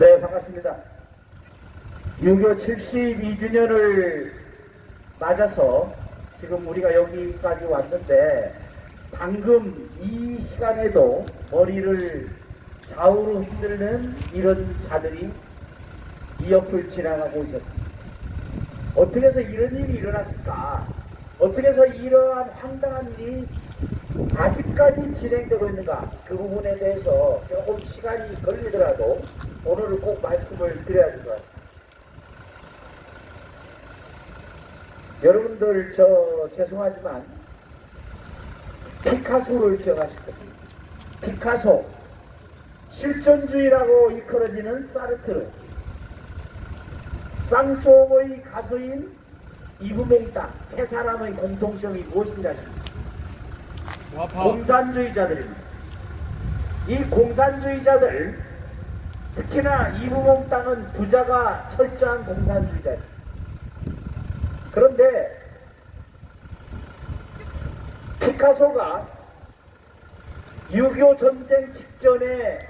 네, 반갑습니다. 6.25 72주년을 맞아서 지금 우리가 여기까지 왔는데, 방금 이 시간에도 머리를 좌우로 흔들는 이런 자들이 이 옆을 지나가고 있었습니다. 어떻게 해서 이런 일이 일어났을까? 어떻게 해서 이러한 황당한 일이 아직까지 진행되고 있는가? 그 부분에 대해서 조금 시간이 걸리더라도 오늘은 꼭 말씀을 드려야 될 것 같습니다. 여러분들 죄송하지만 피카소를 기억하실 겁니다. 피카소, 실존주의라고 일컬어지는 사르트르, 쌍쪽의 가수인 이브몽땅, 세 사람의 공통점이 무엇인가 싶습니다. 공산주의자들입니다. 이 공산주의자들, 특히나 이브몽땅은 부자가 철저한 공산주의자입니다. 그런데 피카소가 6.25 전쟁 직전에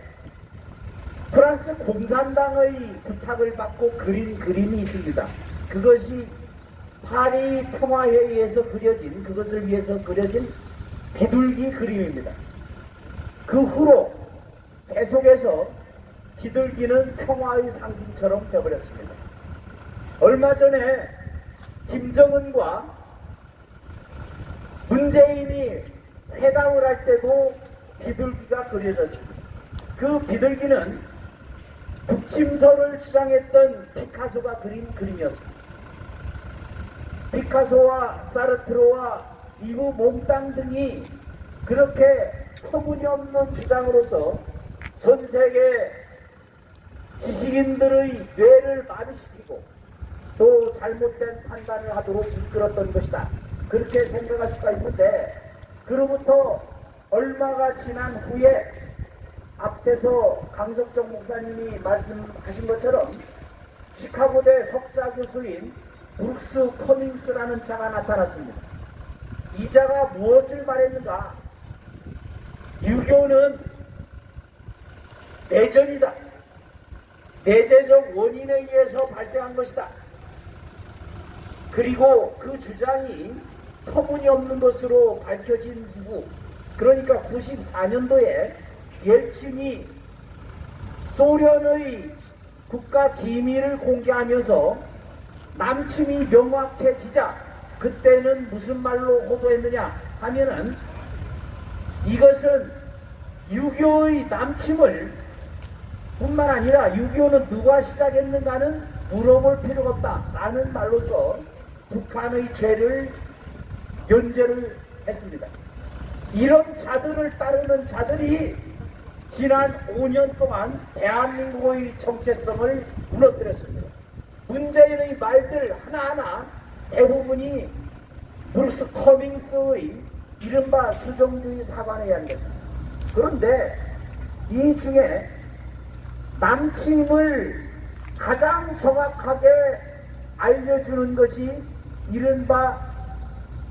프랑스 공산당의 부탁을 받고 그린 그림이 있습니다. 그것이 파리 평화회의에서 그려진, 그것을 위해서 그려진 비둘기 그림입니다. 그 후로 계속해서 비둘기는 평화의 상징처럼 되어버렸습니다. 얼마 전에 김정은과 문재인이 회담을 할 때도 비둘기가 그려졌습니다. 그 비둘기는 북침서를 주장했던 피카소가 그린 그림이었습니다. 피카소와 사르트르와 이브몽땅 등이 그렇게 터무니없는 주장으로서 전 세계 지식인들의 뇌를 마비시키고 또 잘못된 판단을 하도록 이끌었던 것이다. 그렇게 생각할 수가 있는데, 그로부터 얼마가 지난 후에 앞에서 강석정 목사님이 말씀하신 것처럼 시카고대 석자 교수인 브룩스 커밍스라는 자가 나타났습니다. 이 자가 무엇을 말했는가? 6.25는 내전이다. 내재적 원인에 의해서 발생한 것이다. 그리고 그 주장이 터무니없는 것으로 밝혀진 이후, 그러니까 94년도에 옐친이 소련의 국가 기밀을 공개하면서 남침이 명확해지자, 그때는 무슨 말로 호도했느냐 하면은, 이것은 6.25의 남침을 뿐만 아니라 6.25는 누가 시작했는가는 물어볼 필요가 없다 라는 말로서 북한의 죄를 연재를 했습니다. 이런 자들을 따르는 자들이 지난 5년 동안 대한민국의 정체성을 무너뜨렸습니다. 문재인의 말들 하나하나 대부분이 브룩스 커밍스의 이른바 수정주의 사관에 의한 것입니다. 그런데 이 중에 남침을 가장 정확하게 알려주는 것이 이른바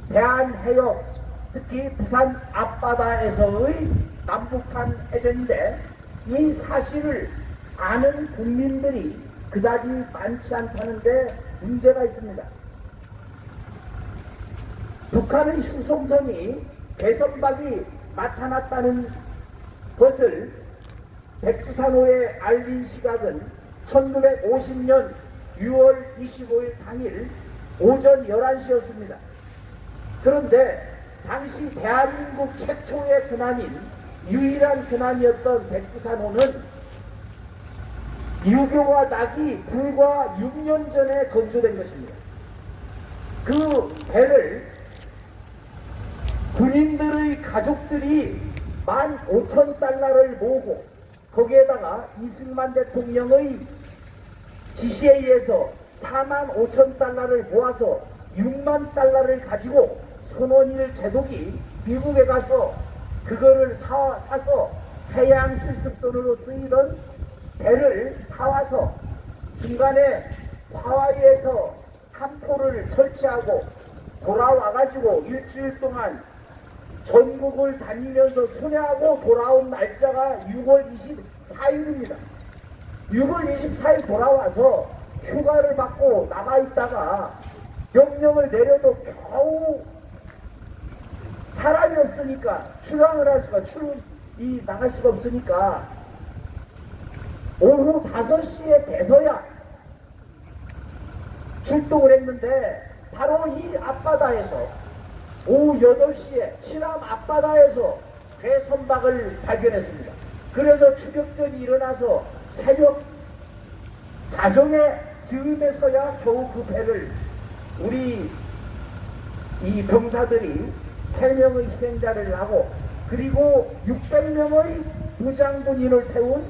대한해협, 특히 부산 앞바다에서의 남북한 해전인데, 이 사실을 아는 국민들이 그다지 많지 않다는데 문제가 있습니다. 북한의 휴송선이 개선박이 나타났다는 것을 백두산호에 알린 시각은 1950년 6월 25일 당일 오전 11시였습니다. 그런데 당시 대한민국 최초의 군함인, 유일한 군함이었던 백두산호는 유교와 낙이 불과 6년 전에 건조된 것입니다. 그 배를 군인들의 가족들이 15,000달러를 모으고, 거기에다가 이승만 대통령의 지시에 의해서 45,000달러를 모아서 6만 달러를 가지고 손원일 제독이 미국에 가서 그거를 사서 해양 실습선으로 쓰이던 배를 사와서 중간에 하와이에서 함포를 설치하고 돌아와가지고 일주일 동안 전국을 다니면서 순회하고 돌아온 날짜가 6월 24일입니다. 6월 24일 돌아와서 휴가를 받고 나가 있다가 명령을 내려도 겨우 사람이 없으니까 출항을 할 수가 나갈 수가 없으니까 오후 5시에 돼서야 출동을 했는데 바로 이 앞바다에서 오후 8시에 칠암 앞바다에서 배 선박을 발견했습니다. 그래서 추격전이 일어나서 새벽 자정에 즈음에서야 겨우 그 배를 우리 이 병사들이 3명의 희생자를 하고 그리고 600명의 무장군인을 태운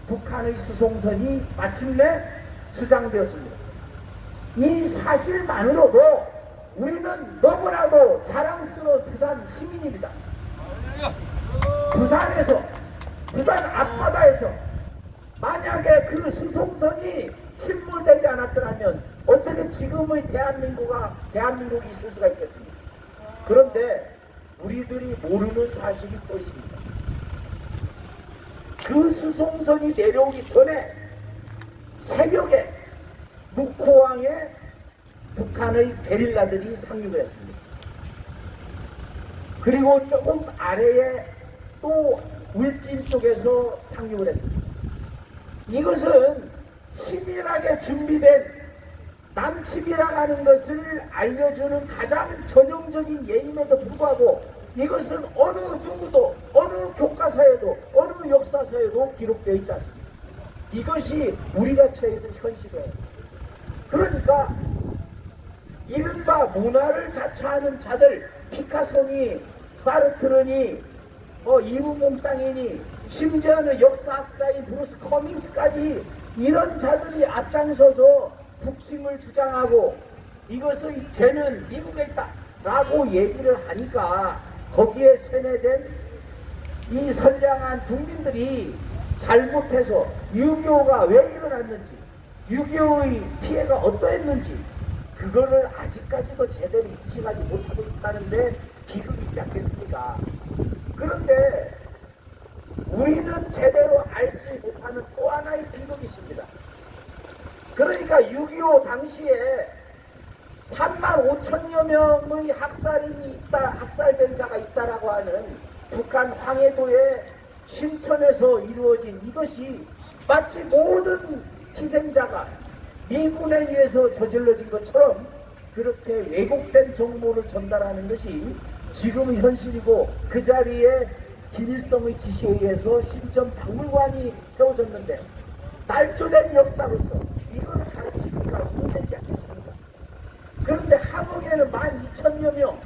북한의 수송선이 마침내 수장되었습니다. 이 사실만으로도 우리는 너무나도 자랑스러운 부산 시민입니다. 부산 앞바다에서 만약에 그 수송선이 침몰되지 않았더라면 어떻게 지금의 대한민국이 있을 수가 있겠습니까? 그런데 우리들이 모르는 사실이 또 있습니다. 그 수송선이 내려오기 전에 새벽에 묵호항에 북한의 게릴라들이 상륙을 했습니다. 그리고 조금 아래에 또 울진 쪽에서 상륙을 했습니다. 이것은 치밀하게 준비된 남침이라는 것을 알려주는 가장 전형적인 예임에도 불구하고 이것은 어느 누구도 어느 교과서에도 어느 역사서에도 기록되어 있지 않습니다. 이것이 우리가 처해 있는 현실이에요. 그러니까 이른바 문화를 자처하는 자들 피카소니 사르트르니 이무몽땅이니 심지어는 역사학자인 브루스 커밍스까지 이런 자들이 앞장서서 북침을 주장하고 이것의 죄는 미국에 있다 라고 얘기를 하니까 거기에 세뇌된 이 선량한 국민들이 잘못해서 6.25가 왜 일어났는지 6.25의 피해가 어떠했는지 그거를 아직까지도 제대로 인식하지 못하고 있다는데 비극이 있지 않겠습니까? 그런데 우리는 제대로 알지 못하는 또 하나의 비극이 있습니다. 그러니까 6.25 당시에 35,000여 명의 학살된 자가 있다라고 하는 북한 황해도의 신천에서 이루어진 이것이 마치 모든 희생자가 미군에 의해서 저질러진 것처럼 그렇게 왜곡된 정보를 전달하는 것이 지금의 현실이고 그 자리에 김일성의 지시에 의해서 신천 박물관이 세워졌는데 날조된 역사로서 이걸 가르치기가 힘들지 않겠습니까? 그런데 한국에는 12,000여 명,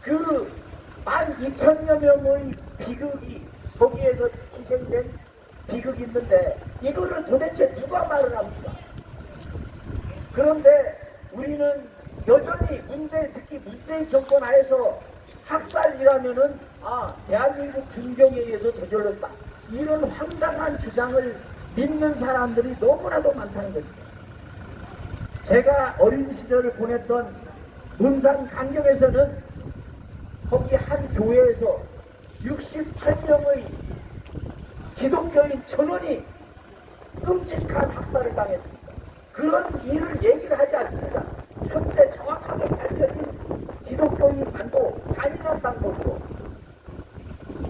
그 12,000여 명의 비극이 거기에서 희생된 비극이 있는데 이거를 도대체 누가 말을 합니까? 그런데 우리는 여전히 특히 문재인 정권 하에서 학살이라면은 대한민국 군경에 의해서 저질렀다. 이런 황당한 주장을 믿는 사람들이 너무나도 많다는 것입니다. 제가 어린 시절을 보냈던 문산 강경에서는 거기 한 교회에서 68명의 기독교인 전원이 끔찍한 학살을 당했습니다. 그런 일을 얘기를 하지 않습니다. 현재 정확하게 밝혀진 기독교인 반도 잔인한 방법으로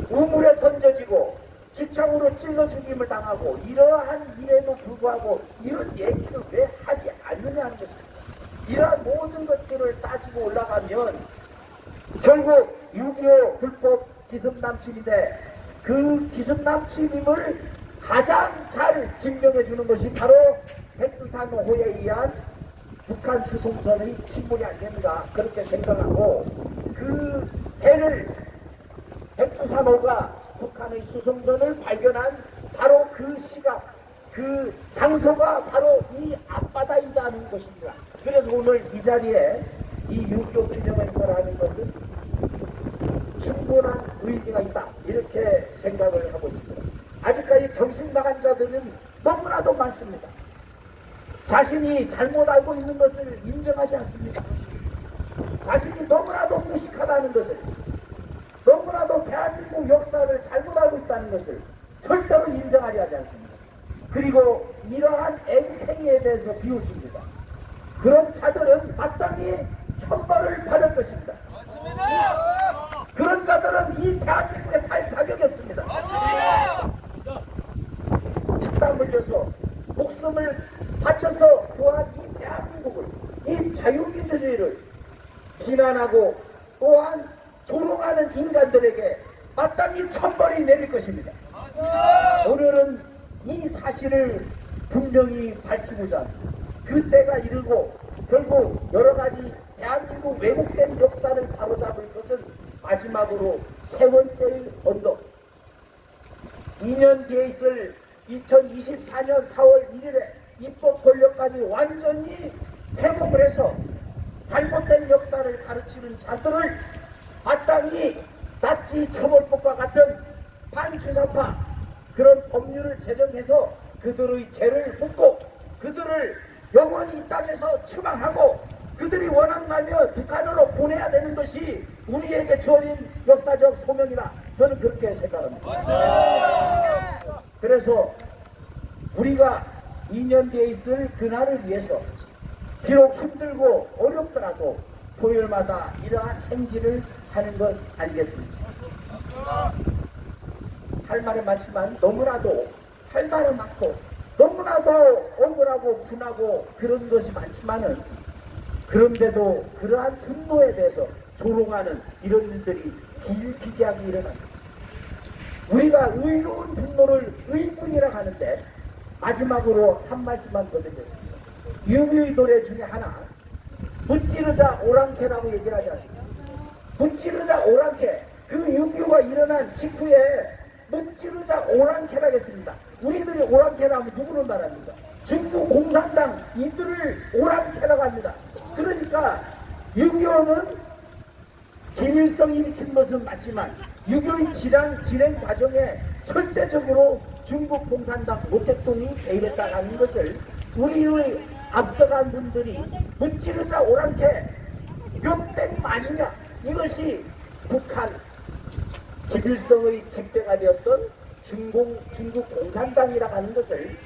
우물에 던져지고 직창으로 찔러 죽임을 당하고 이러한 일에도 불구하고 이런 얘기를 왜 하지 않느냐 하는 것입니다. 이러한 모든 것들을 따지고 올라가면 결국 6.25 불법 기습남침인데 그 기습남침임을 가장 잘 증명해 주는 것이 바로 백두산호에 의한 북한 수송선의 침몰이 아닙니까? 그렇게 생각하고 그 배를 백두산호가 북한의 수송선을 발견한 바로 그 시각, 그 장소가 바로 이 앞바다이다는 것입니다. 그래서 오늘 이 자리에 이 6.25 기념행사를 하는 것은 충분한 의미가 있다. 이렇게 생각을 하고 있습니다. 아직까지 정신 나간 자들은 너무나도 많습니다. 자신이 잘못 알고 있는 것을 인정하지 않습니다. 자신이 너무나도 무식하다는 것을, 너무나도 대한민국 역사를 잘못 알고 있다는 것을 절대로 인정하지 않습니다. 그리고 이러한 앵행에 대해서 비웃습니다. 그런 자들은 마땅히 천벌을 받을 것입니다. 맞습니다. 그런 자들은 이 대한민국에 살 자격이 없습니다. 맞습니다. 피땀 흘려서 목숨을 바쳐서 구한 이 대한민국을, 이 자유민주주의를 비난하고 또한 조롱하는 인간들에게 마땅히 천벌이 내릴 것입니다. 맞습니다. 오늘은 이 사실을 분명히 밝히고자 합니다. 그때가 이르고 결국 여러 가지 대한민국 왜곡된 역사를 바로잡을 것은 마지막으로 세 번째의 언덕, 2년 뒤에 있을 2024년 4월 1일에 입법 권력까지 완전히 회복을 해서 잘못된 역사를 가르치는 자들을 마땅히 나치 처벌법과 같은 반주사파 그런 법률을 제정해서 그들의 죄를 묻고 그들을 영원히 이 땅에서 추방하고 그들이 원한다면 북한으로 보내야 되는 것이 우리에게 주어진 역사적 소명이다. 저는 그렇게 생각합니다. 그래서 우리가 2년 뒤에 있을 그날을 위해서 비록 힘들고 어렵더라도 토요일마다 이러한 행진을 하는 것 아니겠습니까? 할 말은 많지만 너무나도 할 말은 많고 너무나도 억울하고 분하고 그런 것이 많지만은 그런데도 그러한 분노에 대해서 조롱하는 이런 일들이 비일비재하게 일어납니다. 우리가 의로운 분노를 의분이라고 하는데 마지막으로 한 말씀만 더 드리겠습니다. 유미의 노래 중에 하나 무찌르자 오랑캐라고 얘기를 하지 않습니까? 무찌르자 오랑캐, 그 6.25가 일어난 직후에 무찌르자 오랑캐라겠습니다. 우리들이 오랑캐라면 누구를 말합니까? 중국 공산당 이들을 오랑캐라고 합니다. 그러니까 6.25는 김일성이 일으킨 것은 맞지만 6.25의 진행 과정에 절대적으로 중국 공산당 모택동이 개입했다는 것을 우리의 앞서간 분들이 무찌르자 오랑캐 몇백만이냐, 이것이 북한 김일성의 택배가 되었던 중국 공산당이라고 하는 것을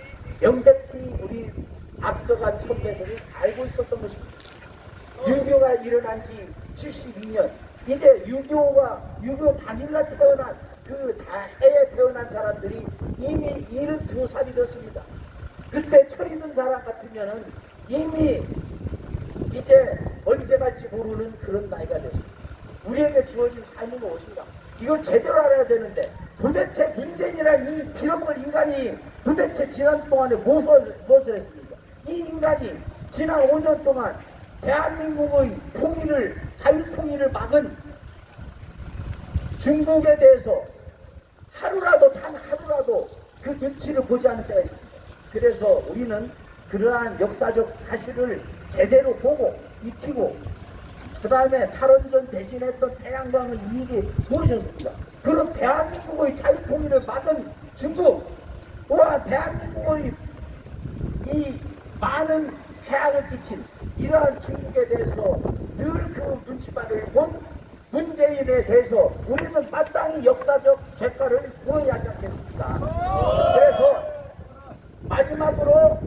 명백히 우리 앞서간 선배들이 알고 있었던 것입니다. 6.25가 일어난 지 72년, 이제 6.25 당일날 태어난 그 해에 태어난 사람들이 이미 72살이 됐습니다. 그때 철이 든 사람 같으면은 이미 이제 언제 갈지 모르는 그런 나이가 됐습니다. 우리에게 주어진 삶은 무엇인가? 이걸 제대로 알아야 되는데 도대체 문재인이란 이 빌어먹을 인간이 도대체 지난 동안에 무엇을 했습니까? 이 인간이 지난 5년 동안 대한민국의 통일을, 자유통일을 막은 중국에 대해서 하루라도, 단 하루라도 그 눈치를 보지 않은 자가 있습니다. 그래서 우리는 그러한 역사적 사실을 제대로 보고 익히고 그 다음에 탈원전 대신했던 태양광의 이익이 무엇이었습니까? 그런 대한민국의 자유통일을 막은 중국, 또한 대한민국의 이 많은 해악을 끼친 이러한 중국에 대해서 늘 그 눈치밥을 본 문재인에 대해서 우리는 마땅히 역사적 죄가를 물어야 하지 않겠습니까? 그래서 마지막으로